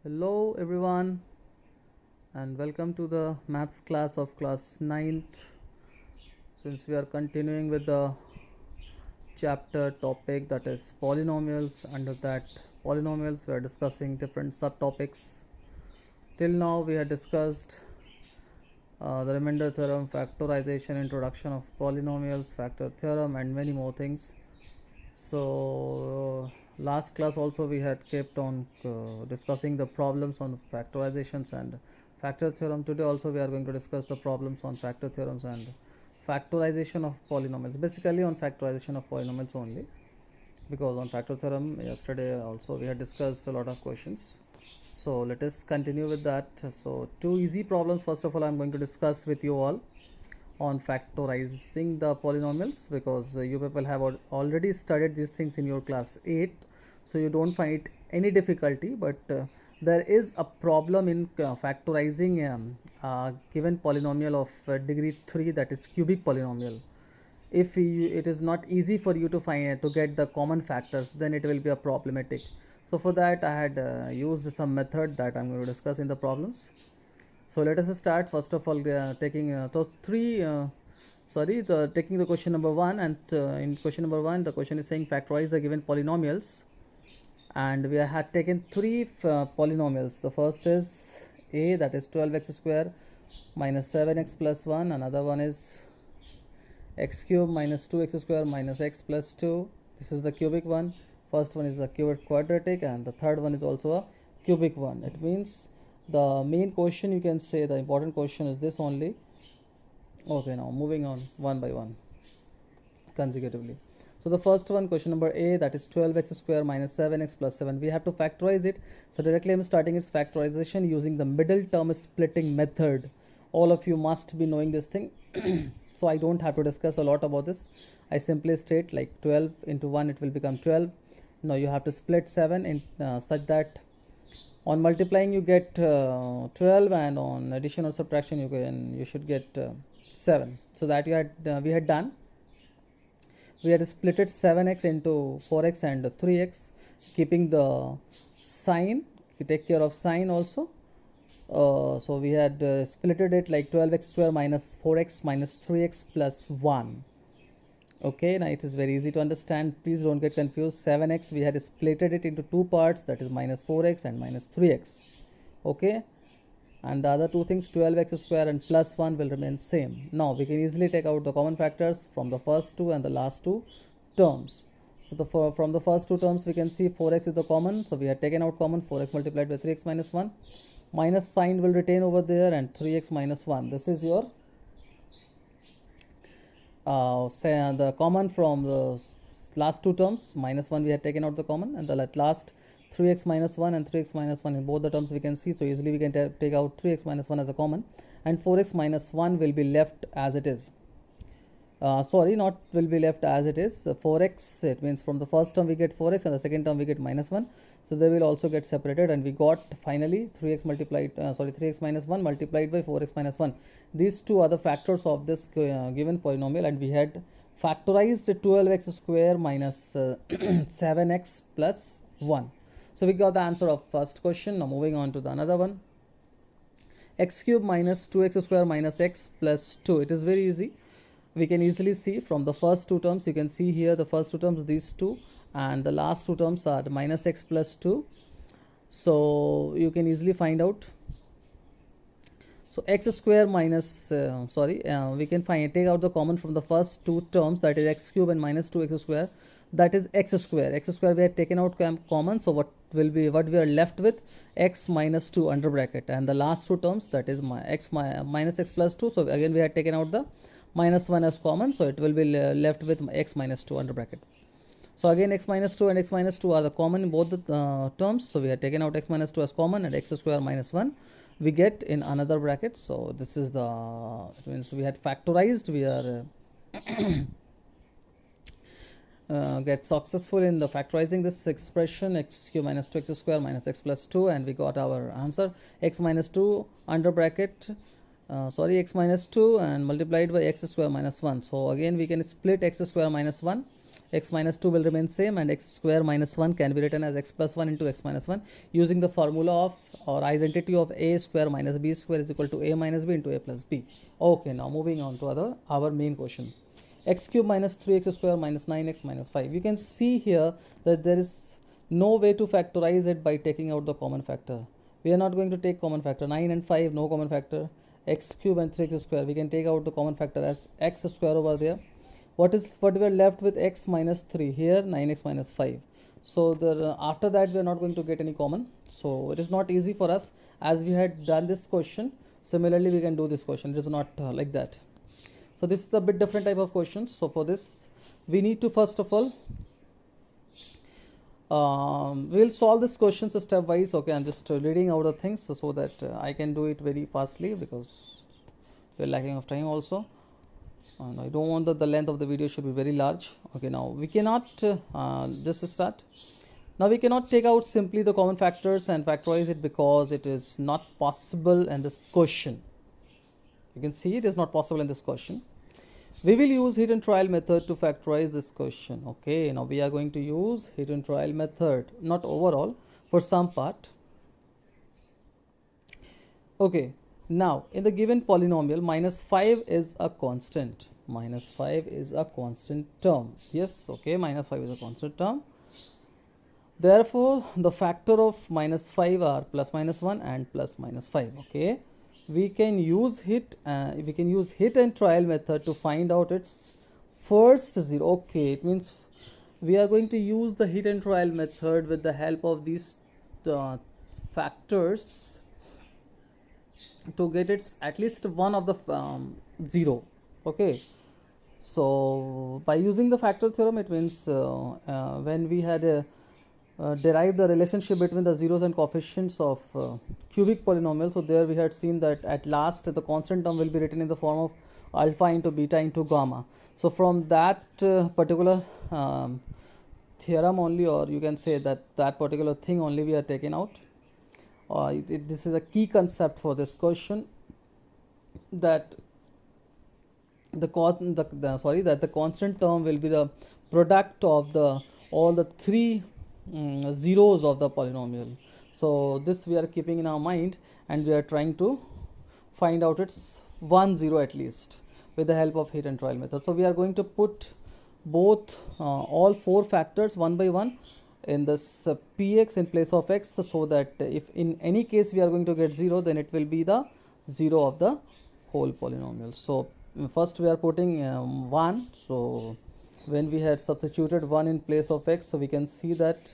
Hello everyone and welcome to the maths class of class 9th. Since we are continuing with the chapter topic that is polynomials, under that polynomials we are discussing different subtopics. Till now we had discussed the remainder theorem, factorization, introduction of polynomials, factor theorem and many more things. So last class also we had kept on discussing the problems on factorizations and factor theorem. Today also we are going to discuss the problems on factor theorems and factorization of polynomials, basically on factorization of polynomials only, because on factor theorem yesterday also we had discussed a lot of questions. So let us continue with that. So two easy problems. First of all, I'm going to discuss with you all on factorizing the polynomials, because you people have already studied these things in your class 8, so you don't find it any difficulty. But there is a problem in factorizing given polynomial of degree 3, that is cubic polynomial. If it is not easy for you to find to get the common factors, then it will be a problematic. So for that I had used some method that I'm going to discuss in the problems. So let us start. First of all, taking taking the question number 1, and in question number 1 the question is saying factorize the given polynomials, and we had taken three polynomials. The first is a, that is 12x square minus 7x plus 1. Another one is x cube minus 2x square minus x plus 2. This is the cubic one. First one is the quadratic, and the third one is also a cubic one. It means the main question, you can say the important question, is this only. Okay, now moving on one by one consecutively. So the first one, question number a, that is 12x square minus 7x plus 7. We have to factorize it. So directly I'm starting its factorization using the middle term splitting method. All of you must be knowing this thing. So I don't have to discuss a lot about this. I simply state like 12 into 1, it will become 12. Now you have to split 7 in such that on multiplying you get 12, and on addition or subtraction you should get 7. So that we had done. We had split it 7x into 4x and 3x, keeping the sign. You take care of sign also. So we had splitted it like 12x square minus 4x minus 3x plus 1. Okay, now it is very easy to understand. Please don't get confused. 7x we had splitted it into two parts, that is minus 4x and minus 3x. Okay, and the other two things, 12x square and plus 1, will remain same. Now we can easily take out the common factors from the first two and the last two terms. So from the first two terms we can see 4x is the common, so we had taken out common. 4x multiplied by 3x minus 1, minus sign will retain over there, and 3x minus 1. This is your say the common from the last two terms. Minus 1 we had taken out the common, and the last 3x minus 1 and 3x minus 1 in both the terms we can see. So easily we can take out 3x minus 1 as a common, and 4x minus 1 will be left as it is. Sorry, not will be left as it is. 4x, it means from the first term we get 4x, and the second term we get minus 1. So they will also get separated, and we got finally 3x multiplied 3x minus 1 multiplied by 4x minus 1. These two are the factors of this given polynomial, and we had factorized 12x square minus 7x plus 1. So we got the answer of first question. Now moving on to the another one. X cube minus 2x square minus x plus 2. It is very easy. We can easily see from the first two terms. You can see here the first two terms, these two, and the last two terms are the minus x plus 2. So you can easily find out. So x square minus we can take out the common from the first two terms, that is x cube and minus 2x square, that is x square. X square we had taken out common, so what we are left with, x minus 2 under bracket, and the last two terms, that is minus x plus 2. So again we had taken out the minus 1 as common, so it will be left with x minus 2 under bracket. So again x minus 2 and x minus 2 are the common in both the terms, so we have taken out x minus 2 as common, and x square minus 1 we get in another bracket. So this is it means we had factorized. We are get successful in the factorizing this expression, x cube minus 2x square minus x plus 2, and we got our answer, x minus 2 under bracket x minus 2 and multiplied by x square minus 1. So again we can split x square minus 1, x minus 2 will remain same, and x square minus 1 can be written as x plus 1 into x minus 1 using the formula of or identity of a square minus b square is equal to a minus b into a plus b. Okay, now moving on to our main question. X cube minus 3x square minus 9x minus 5. You can see here that there is no way to factorize it by taking out the common factor. We are not going to take common factor. 9 and 5, no common factor. X cube and 3x square, we can take out the common factor as x square over there. What we are left with? X minus 3 here, 9x minus 5. So after that we are not going to get any common, so it is not easy for us as we had done this question. Similarly we can do this question. It is not like that. So this is a bit different type of questions. So for this we need to first of all we'll solve this questions stepwise. Okay, I'm just reading out the things so that I can do it very fastly because we're lacking of time also, and I don't want that the length of the video should be very large. Okay, now we cannot just start. Now we cannot take out simply the common factors and factorize it because it is not possible in this question. You can see it is not possible in this question. We will use hidden trial method to factorize this question. Okay, now we are going to use hidden trial method, not overall, for some part. Okay, now in the given polynomial, minus 5 is a constant. Minus 5 is a constant term. Yes, okay, minus 5 is a constant term. Therefore, the factor of minus 5 are plus minus 1 and plus minus 5. Okay, we can use hit and trial method to find out its first zero. Okay, it means we are going to use the hit and trial method with the help of these factors to get its at least one of the zero. Okay, so by using the factor theorem, it means when we had derived the relationship between the zeros and coefficients of cubic polynomial, so there we had seen that at last the constant term will be written in the form of alpha into beta into gamma. So from that particular theorem only, or you can say that particular thing only we are taking out. This is a key concept for this question, that the constant term will be the product of all the three zeros of the polynomial. So this we are keeping in our mind, and we are trying to find out its one zero at least with the help of hit and trial method. So we are going to put both all four factors one by one in this px in place of x, so that if in any case we are going to get 0, then it will be the 0 of the whole polynomial. So first we are putting 1. So when we had substituted 1 in place of x, so we can see that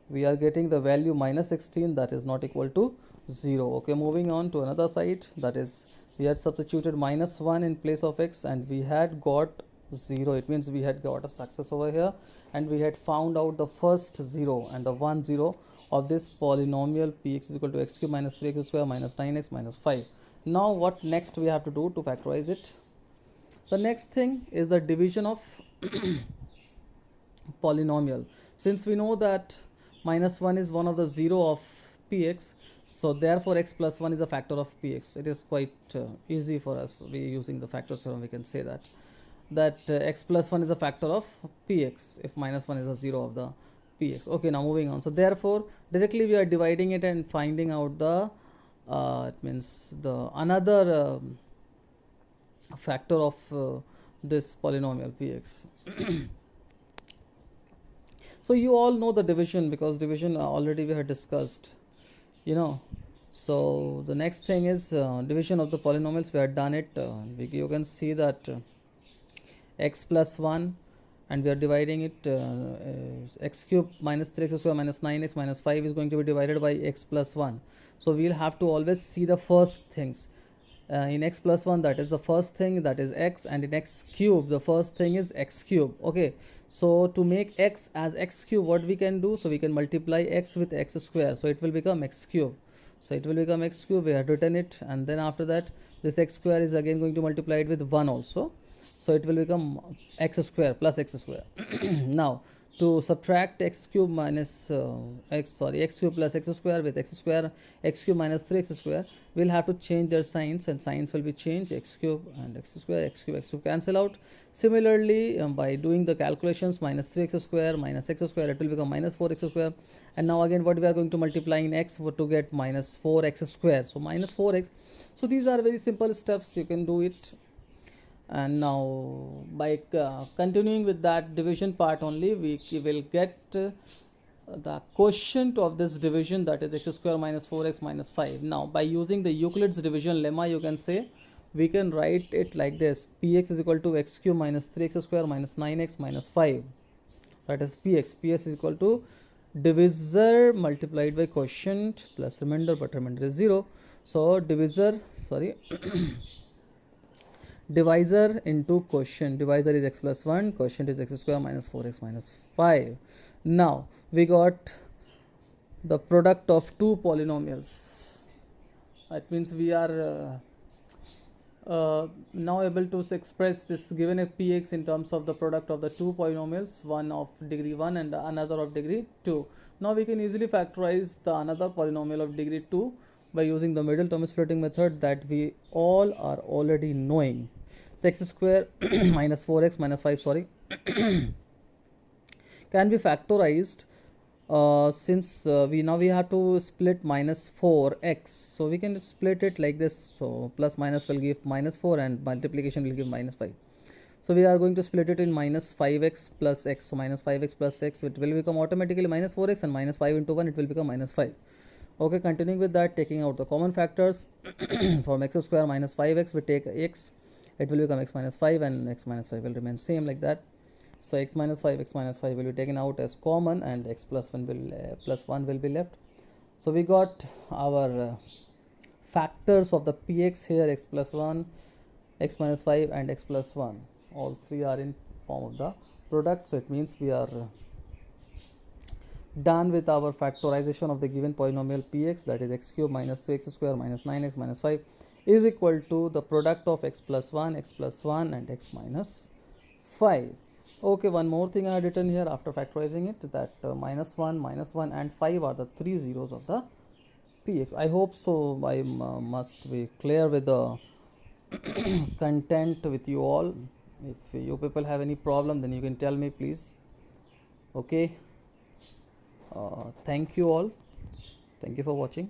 we are getting the value minus 16, that is not equal to 0. Okay, moving on to another side, that is we had substituted minus 1 in place of x and we had got 0. It means we had got a success over here, and we had found out the first 0 and the 1 0 of this polynomial px is equal to x cube minus 3x square minus 9x minus 5. Now what next we have to do to factorize it? The next thing is the division of polynomial. Since we know that minus 1 is one of the 0 of px, so therefore x plus 1 is a factor of px. It is quite easy for us. We using the factor theorem, we can say that x plus 1 is a factor of px if minus 1 is a 0 of the px. Okay, now moving on. So therefore directly we are dividing it and finding out the it means the another factor of this polynomial px. So you all know the division, because division already we had discussed, you know. So the next thing is division of the polynomials. We had done it. You can see that x plus 1, and we are dividing it x cube minus 3x square minus 9x minus 5 is going to be divided by x plus 1. So we'll have to always see the first things. In x plus 1, that is the first thing, that is x, and in x cube the first thing is x cube. Okay, so to make x as x cube, what we can do? So we can multiply x with x square, so it will become x cube. So it will become x cube. We have written it, and then after that this x square is again going to multiply it with 1 also, so it will become x square plus x square. Now to subtract x cube minus x cube plus x square with x square x cube minus 3x square, we'll have to change their signs, and signs will be changed. X cube and x square, x cube cancel out. Similarly, by doing the calculations, minus 3x square minus x square, it will become minus 4x square. And now again, what we are going to multiply in x to get minus 4x square, so minus 4x. So these are very simple steps, you can do it. And now by continuing with that division part only, we will get the quotient of this division, that is x square minus 4x minus 5. Now by using the Euclid's division lemma, you can say, we can write it like this: px is equal to x cube minus 3x square minus 9x minus 5. That is px is equal to divisor multiplied by quotient plus remainder, but remainder is 0. So divisor divisor into quotient. Divisor is x plus 1, quotient is x square minus 4x minus 5. Now we got the product of two polynomials. That means we are now able to express this given a px in terms of the product of the two polynomials, one of degree 1 and another of degree 2. Now we can easily factorize the another polynomial of degree 2 by using the middle term splitting method that we all are already knowing. So x square minus 4x minus 5 can be factorized since we have to split minus 4x, so we can split it like this. So plus minus will give minus 4 and multiplication will give minus 5. So we are going to split it in minus 5x plus x. So minus 5x plus x, it will become automatically minus 4x, and minus 5 into 1, it will become minus 5. Okay, continuing with that, taking out the common factors from x square minus 5x, we take x, it will become x minus 5, and x minus 5 will remain same like that. So x minus 5 will be taken out as common, and x plus 1 will be left. So we got our factors of the px here: x plus 1, x minus 5 and x plus 1. All three are in form of the product. So it means we are done with our factorization of the given polynomial px, that is x cube minus 3x square minus 9x minus 5 is equal to the product of x plus 1, and x minus 5. Okay, one more thing I had written here after factorizing it, that minus 1 and 5 are the three zeros of the px. I hope so. I must be clear with the content with you all. If you people have any problem, then you can tell me, please. Okay, thank you all. Thank you for watching.